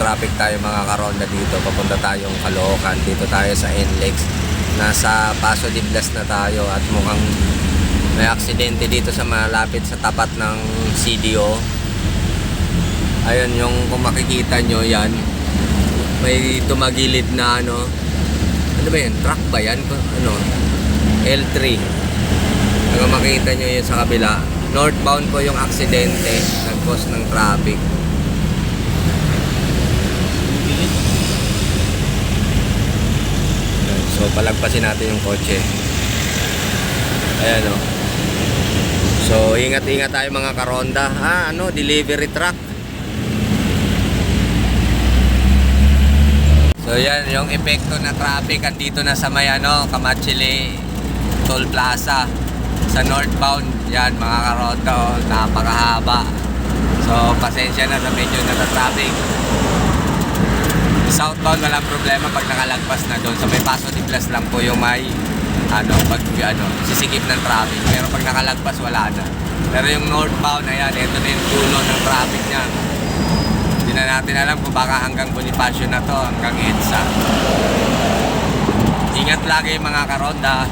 traffic tayo mga karonda dito. Papunta tayong Caloocan. Dito tayo sa NLEX. Nasa Paso de Blas na tayo at mukhang may aksidente dito sa malapit sa tapat ng CDO. Ayun yung kung makikita nyo yan. May tumagilid na ano ba yan? Truck ba yan? Ano? L3. Kung makikita nyo yun sa kabila. Northbound po yung aksidente. Nag-cause ng traffic. So palagpasin natin yung kotse. Ayan o. So ingat-ingat tayo mga karonda. Delivery truck. So yan yung epekto na traffic. Andito na sa may Camachile Toll Plaza sa northbound. Yan mga karonda, napakahaba. So pasensya na sa medyo nata-traffic. Southbound walang problema pag nakalagpas na doon. So may Paso de Blas lang po yung may sisikip ng traffic. Pero pag nakalagpas wala na. Pero yung northbound, ayan, ito na yung dulo ng traffic niya. Hindi na natin alam kung baka hanggang Bonifacio na to, hanggang EDSA. Ingat lagi mga karonda.